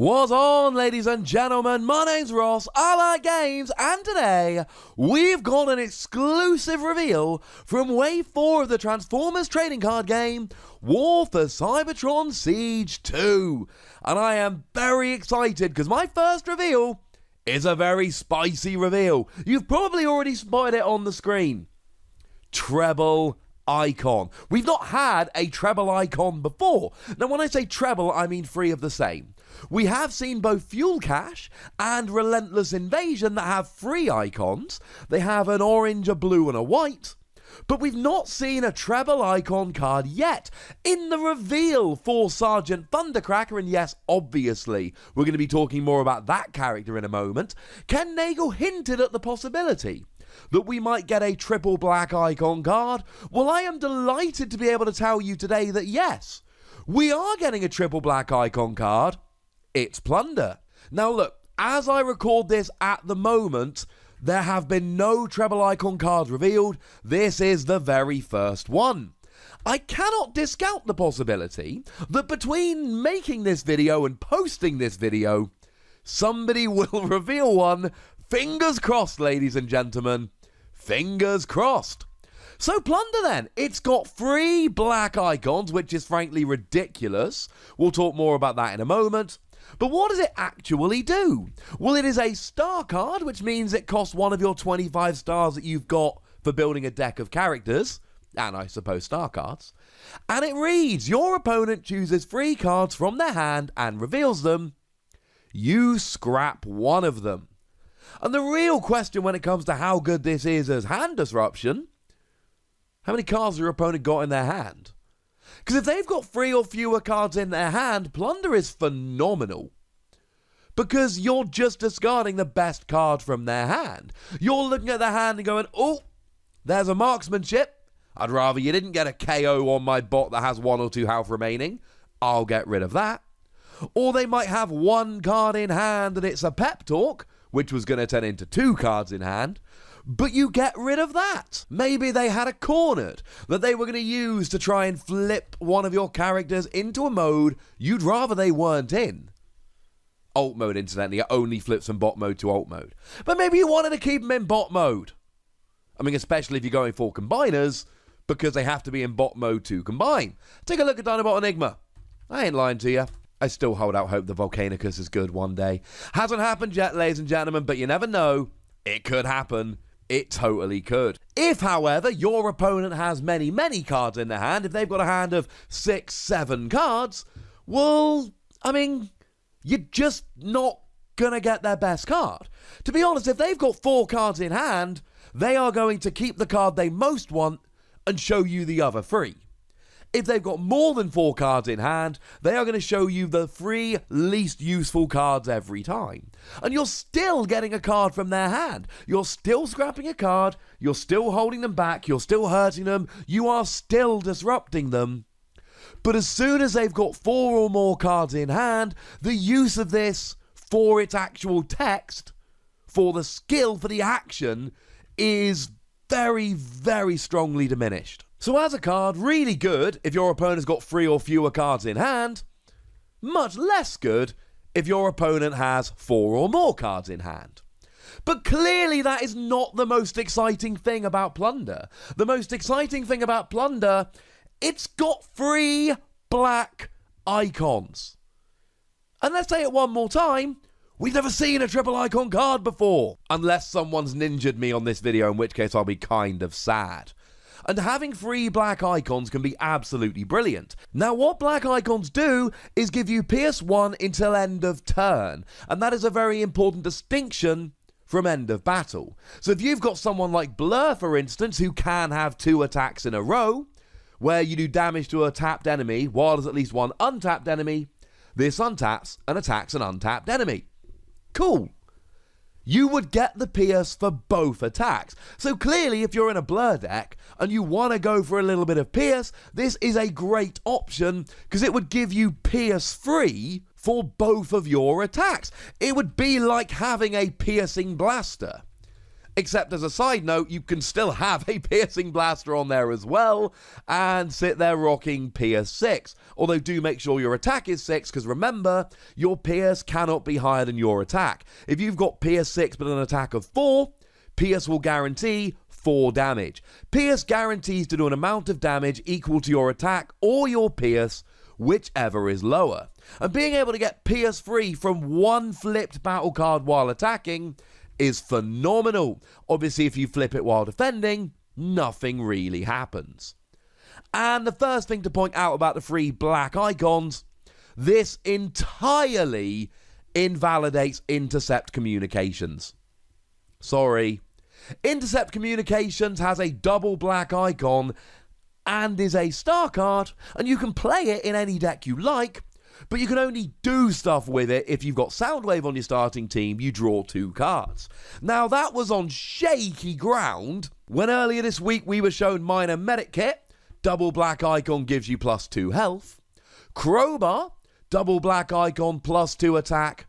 What's on, ladies and gentlemen? My name's Ross, I like games, and today we've got an exclusive reveal from Wave 4 of the Transformers trading card game, War for Cybertron Siege 2. And I am very excited because my first reveal is a very spicy reveal. You've probably already spotted it on the screen. Treble icon. We've not had a treble icon before. Now when I say treble, I mean three of the same. We have seen both Fuel Cache and Relentless Invasion that have three icons. They have an orange, a blue and a white. But we've not seen a treble icon card yet. In the reveal for Sergeant Thundercracker, and yes, obviously, we're going to be talking more about that character in a moment, Ken Nagel hinted at the possibility that we might get a triple black icon card. Well, I am delighted to be able to tell you today that yes, we are getting a triple black icon card. It's Plunder. Now look, as I record this at the moment, there have been no treble icon cards revealed. This is the very first one. I cannot discount the possibility that between making this video and posting this video, somebody will reveal one. Fingers crossed, ladies and gentlemen. Fingers crossed. So Plunder then, it's got three black icons, which is frankly ridiculous. We'll talk more about that in a moment. But what does it actually do? Well, it is a star card, which means it costs one of your 25 stars that you've got for building a deck of characters, and I suppose star cards. And it reads, your opponent chooses three cards from their hand and reveals them. You scrap one of them. And the real question when it comes to how good this is as hand disruption, how many cards has your opponent got in their hand? Because if they've got three or fewer cards in their hand, Plunder is phenomenal. Because you're just discarding the best card from their hand. You're looking at their hand and going, oh, there's a marksmanship. I'd rather you didn't get a KO on my bot that has 1 or 2 health remaining. I'll get rid of that. Or they might have one card in hand and it's a pep talk, which was going to turn into 2 cards in hand. But you get rid of that. Maybe they had a cornered that they were going to use to try and flip one of your characters into a mode you'd rather they weren't in. Alt mode, incidentally, only flips from bot mode to alt mode. But maybe you wanted to keep them in bot mode. I mean, especially if you're going for combiners, because they have to be in bot mode to combine. Take a look at Dinobot Enigma. I ain't lying to you. I still hold out hope the Volcanicus is good one day. Hasn't happened yet, ladies and gentlemen, but you never know. It could happen. It totally could. If, however, your opponent has many, many cards in their hand, if they've got a hand of 6, 7 cards, well, I mean, you're just not going to get their best card. To be honest, if they've got 4 cards in hand, they are going to keep the card they most want and show you the other 3. If they've got more than 4 cards in hand, they are going to show you the 3 least useful cards every time. And you're still getting a card from their hand. You're still scrapping a card, you're still holding them back, you're still hurting them, you are still disrupting them. But as soon as they've got 4 or more cards in hand, the use of this for its actual text, for the skill, for the action, is very, very strongly diminished. So as a card, really good if your opponent's got 3 or fewer cards in hand. Much less good if your opponent has 4 or more cards in hand. But clearly that is not the most exciting thing about Plunder. The most exciting thing about Plunder, it's got 3 black icons. And let's say it one more time. We've never seen a triple icon card before. Unless someone's ninja'd me on this video, in which case I'll be kind of sad. And having 3 black icons can be absolutely brilliant. Now what black icons do is give you Pierce 1 until end of turn. And that is a very important distinction from end of battle. So if you've got someone like Blur, for instance, who can have 2 attacks in a row, where you do damage to a tapped enemy while there's at least one untapped enemy, this untaps and attacks an untapped enemy. Cool. You would get the Pierce for both attacks. So clearly, if you're in a Blur deck and you want to go for a little bit of Pierce, this is a great option because it would give you Pierce free for both of your attacks. It would be like having a piercing blaster. Except as a side note, you can still have a piercing blaster on there as well and sit there rocking Pierce 6. Although do make sure your attack is 6, because remember, your Pierce cannot be higher than your attack. If you've got Pierce 6 but an attack of 4, Pierce will guarantee 4 damage. Pierce guarantees to do an amount of damage equal to your attack or your Pierce, whichever is lower. And being able to get Pierce free from one flipped battle card while attacking is phenomenal. Obviously, if you flip it while defending, nothing really happens. And the first thing to point out about the free black icons, this entirely invalidates intercept communications. Sorry. Intercept communications has a double black icon and is a star card, and you can play it in any deck you like, but you can only do stuff with it if you've got Soundwave on your starting team. You draw 2 cards. Now, that was on shaky ground when earlier this week we were shown Minor Medic Kit. Double black icon gives you +2 health. Crowbar, double black icon +2 attack,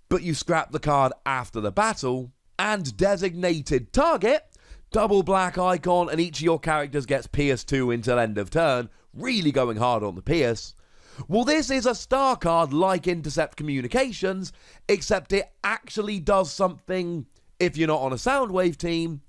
but you scrap the card after the battle. And Designated Target, double black icon, and each of your characters gets Pierce 2 until end of turn, really going hard on the Pierce. Well, this is a star card like Intercept Communications, except it actually does something if you're not on a Soundwave team,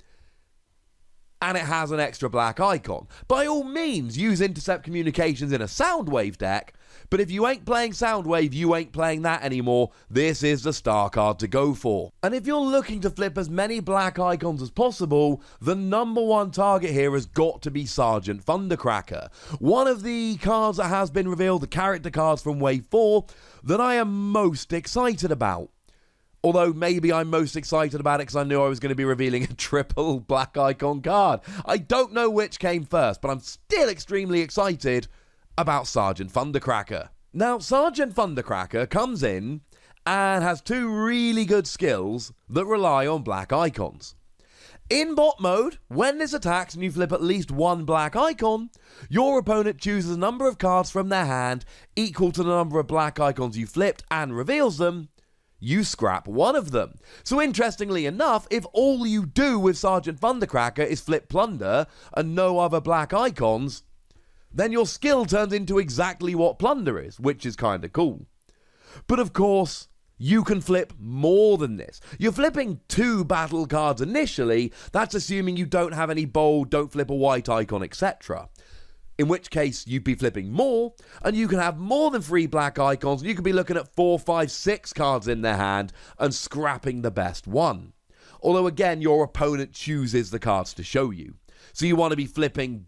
and it has an extra black icon. By all means, use Intercept Communications in a Soundwave deck, but if you ain't playing Soundwave, you ain't playing that anymore. This is the star card to go for. And if you're looking to flip as many black icons as possible, the #1 target here has got to be Sergeant Thundercracker. One of the cards that has been revealed, the character cards from Wave 4, that I am most excited about. Although maybe I'm most excited about it because I knew I was going to be revealing a triple black icon card. I don't know which came first, but I'm still extremely excited about Sergeant Thundercracker. Now, Sergeant Thundercracker comes in and has 2 really good skills that rely on black icons. In bot mode, when this attacks and you flip at least 1 black icon, your opponent chooses a number of cards from their hand equal to the number of black icons you flipped and reveals them. You scrap 1 of them. So interestingly enough, if all you do with Sergeant Thundercracker is flip Plunder and no other black icons, then your skill turns into exactly what Plunder is, which is kind of cool. But of course, you can flip more than this. You're flipping 2 battle cards initially. That's assuming you don't have any bold, don't flip a white icon, etc. In which case, you'd be flipping more, and you can have more than 3 black icons, and you could be looking at 4, 5, 6 cards in their hand and scrapping the best one. Although, again, your opponent chooses the cards to show you. So you want to be flipping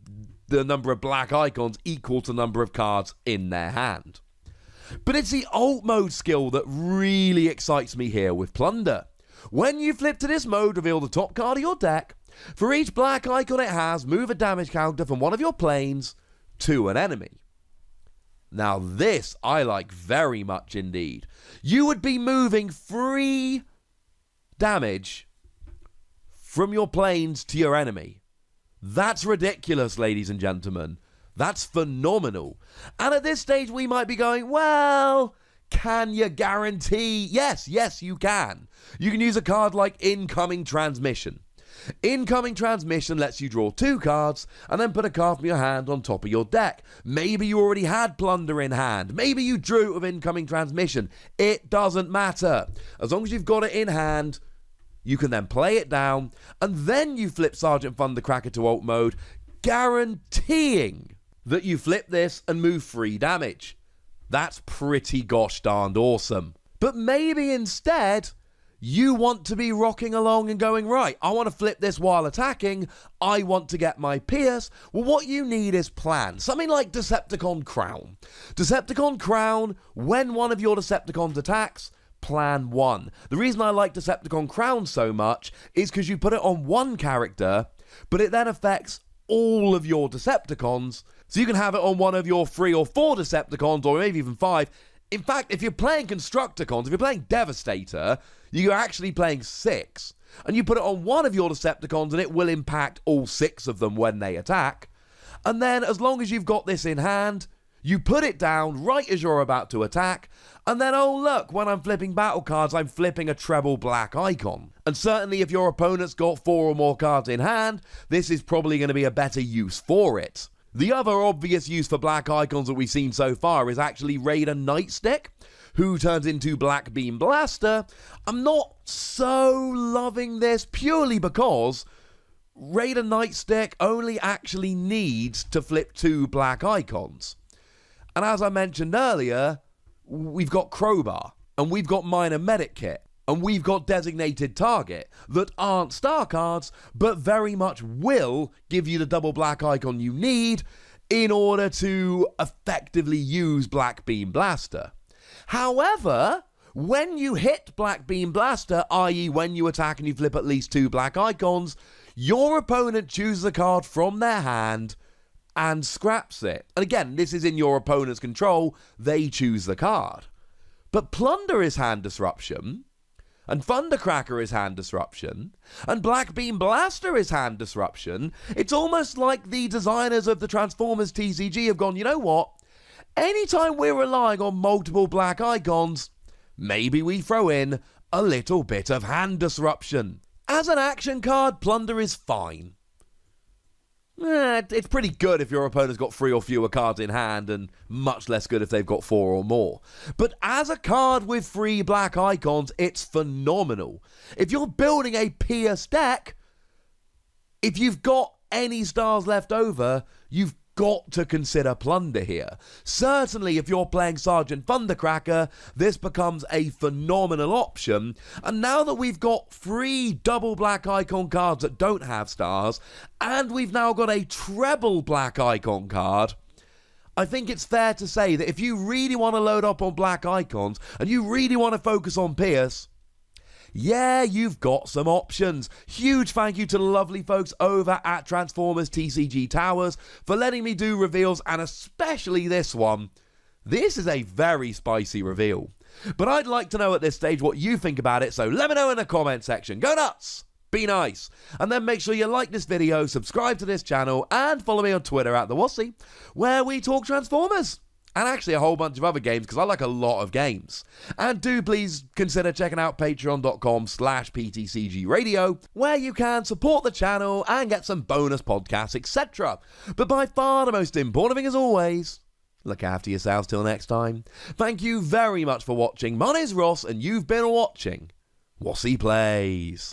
the number of black icons equal to the number of cards in their hand. But it's the alt mode skill that really excites me here with Plunder. When you flip to this mode, reveal the top card of your deck. For each black icon it has, move a damage counter from one of your planes to an enemy. Now this I like very much indeed. You would be moving 3 damage from your planes to your enemy. That's ridiculous, ladies and gentlemen. That's phenomenal. And at this stage we might be going, well, can you guarantee? Yes, you can. You can use a card like Incoming Transmission. Incoming Transmission lets you draw 2 cards and then put a card from your hand on top of your deck. Maybe you already had Plunder in hand. Maybe you drew it with Incoming Transmission. It doesn't matter. As long as you've got it in hand, you can then play it down, and then you flip Sergeant Thundercracker to alt mode, guaranteeing that you flip this and move 3 damage. That's pretty gosh darned awesome. But maybe instead, you want to be rocking along and going, right, I want to flip this while attacking, I want to get my Pierce. Well, what you need is plan. Something like Decepticon Crown. Decepticon Crown, when one of your Decepticons attacks, plan 1. The reason I like Decepticon Crown so much is because you put it on 1 character, but it then affects all of your Decepticons, so you can have it on one of your 3 or 4 Decepticons, or maybe even 5. In fact, if you're playing Constructicons, if you're playing Devastator, you're actually playing 6. And you put it on one of your Decepticons and it will impact all 6 of them when they attack. And then, as long as you've got this in hand, You put it down right as you're about to attack, and then, oh look, when I'm flipping battle cards, I'm flipping a treble black icon. And certainly if your opponent's got 4 or more cards in hand, this is probably going to be a better use for it. The other obvious use for black icons that we've seen so far is actually Raider Nightstick, who turns into Black Beam Blaster. I'm not so loving this purely because Raider Nightstick only actually needs to flip 2 black icons. And as I mentioned earlier, we've got Crowbar, and we've got Minor Medic Kit, and we've got Designated Target that aren't star cards, but very much will give you the double black icon you need in order to effectively use Black Beam Blaster. However, when you hit Black Beam Blaster, i.e. when you attack and you flip at least 2 black icons, your opponent chooses a card from their hand and scraps it. And again, this is in your opponent's control. They choose the card. But Plunder is hand disruption, and Thundercracker is hand disruption, and Black Beam Blaster is hand disruption. It's almost like the designers of the Transformers TCG have gone, you know what? Anytime we're relying on multiple black icons, maybe we throw in a little bit of hand disruption. As an action card, Plunder is fine. It's pretty good if your opponent's got 3 or fewer cards in hand, and much less good if they've got 4 or more. But as a card with 3 black icons, it's phenomenal. If you're building a Pierce deck, if you've got any stars left over, you've got to consider Plunder here. Certainly if you're playing Sergeant Thundercracker, this becomes a phenomenal option. And now that we've got 3 double black icon cards that don't have stars, and we've now got a treble black icon card, I think it's fair to say that if you really want to load up on black icons, and you really want to focus on Pierce, yeah, you've got some options. Huge thank you to the lovely folks over at Transformers TCG Towers for letting me do reveals, and especially this one. This is a very spicy reveal. But I'd like to know at this stage what you think about it, so let me know in the comment section. Go nuts! Be nice. And then make sure you like this video, subscribe to this channel, and follow me on Twitter at the Wossy, where we talk Transformers. And actually a whole bunch of other games, because I like a lot of games. And do please consider checking out patreon.com/PTCGradio, where you can support the channel and get some bonus podcasts, etc. But by far the most important thing as always, look after yourselves till next time. Thank you very much for watching. My name's Ross, and you've been watching Wossy Plays.